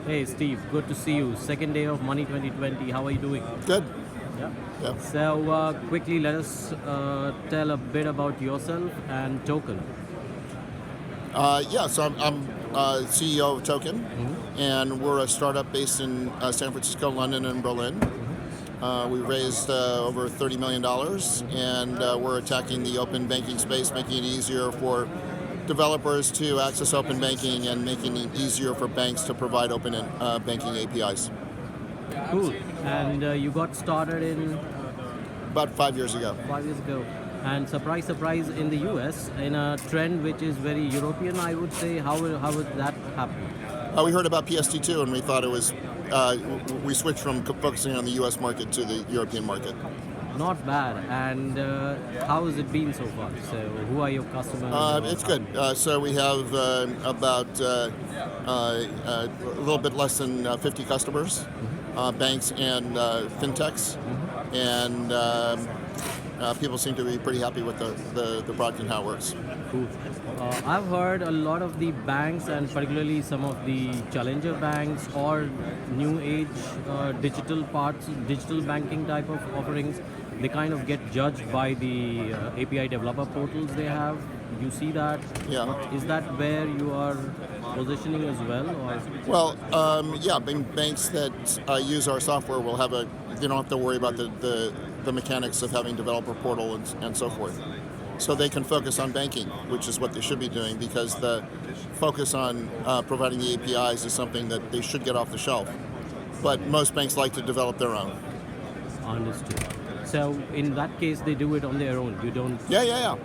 Hey Steve, good to see you. Second day of Money 2020. How are you doing? Good. Yeah. Yeah. So quickly, let us tell a bit about yourself and Token. So I'm CEO of Token, Mm-hmm. and we're a startup based in San Francisco, London, and Berlin. We raised over $30 million, and we're attacking the open banking space, making it easier for developers to access open banking and making it easier for banks to provide open banking APIs. Cool. And you got started in About 5 years ago. 5 years ago. And surprise, surprise, in the US, in a trend which is very European, I would say. How would that happen? We heard about PST2, and we thought it was. We switched from focusing on the U.S. market to the European market. Not bad. And how has it been so far? So, who are your customers? It's good. So we have about a little bit less than 50 customers, banks and fintechs, and people seem to be pretty happy with the product and how it works. Cool. I've heard a lot of the banks, and particularly some of the challenger banks or new age digital banking type of offerings, they kind of get judged by the API developer portals they have. You see that? Yeah. Is that where you are positioning as well? Or? Well, banks that use our software will have they don't have to worry about the mechanics of having developer portal and so forth. So they can focus on banking, which is what they should be doing, because the focus on providing the APIs is something that they should get off the shelf. But most banks like to develop their own. Understood. So in that case, they do it on their own. You don't. Yeah.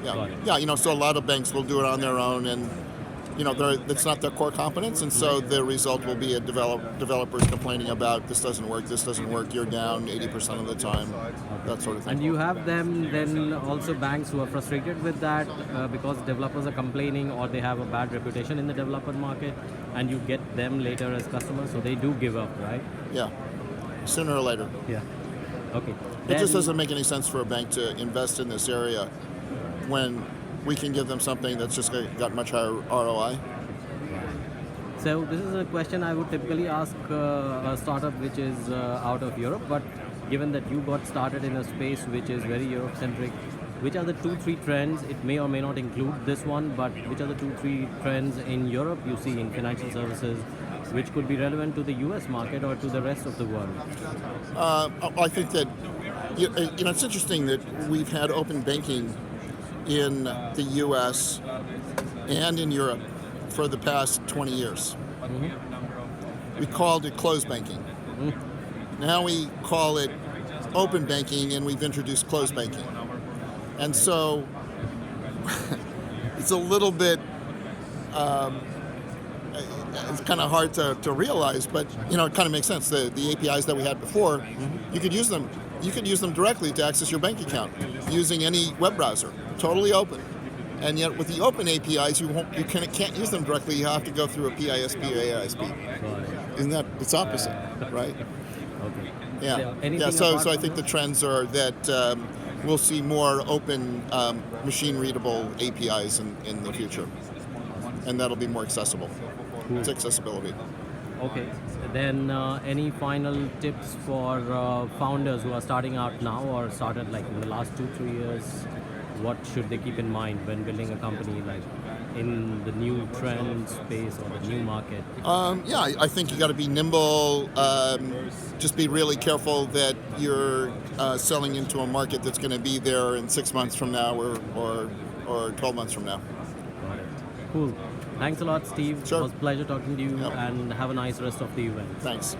Got it. Yeah, so a lot of banks will do it on their own, and it's not their core competence, and so the result will be developers complaining about this doesn't work, you're down 80% of the time, that sort of thing. And you have them then also banks who are frustrated with that because developers are complaining or they have a bad reputation in the developer market, and you get them later as customers, so they do give up, right? Yeah, sooner or later. Yeah. Okay. It just doesn't make any sense for a bank to invest in this area when we can give them something that's just got much higher ROI. So this is a question I would typically ask a startup which is out of Europe, but given that you got started in a space which is very Europe-centric, which are the 2-3 trends, it may or may not include this one, but which are the 2-3 trends in Europe you see in financial services which could be relevant to the US market or to the rest of the world? I think that it's interesting that we've had open banking in the U.S. and in Europe for the past 20 years. Mm-hmm. We called it closed banking. Now we call it open banking, and we've introduced closed banking. And so it's a little bit, it's kind of hard to realize, but it kind of makes sense. The APIs that we had before, you could use them. You could use them directly to access your bank account using any web browser, totally open. And yet, with the open APIs, you can't use them directly. You have to go through a PISP or AISP. Isn't that it's opposite, right? Okay. Yeah. So I think the trends are that we'll see more open, machine-readable APIs in the future, and that'll be more accessible. Cool. It's accessibility. Okay. Then any final tips for founders who are starting out now or started like in the last 2-3 years? What should they keep in mind when building a company like in the new trend space or the new market? I think you got to be nimble. Just be really careful that you're selling into a market that's going to be there in 6 months from now or 12 months from now. Got it. Cool. Thanks a lot, Steve. Sure. It was a pleasure talking to you, Yep. and have a nice rest of the event. Thanks.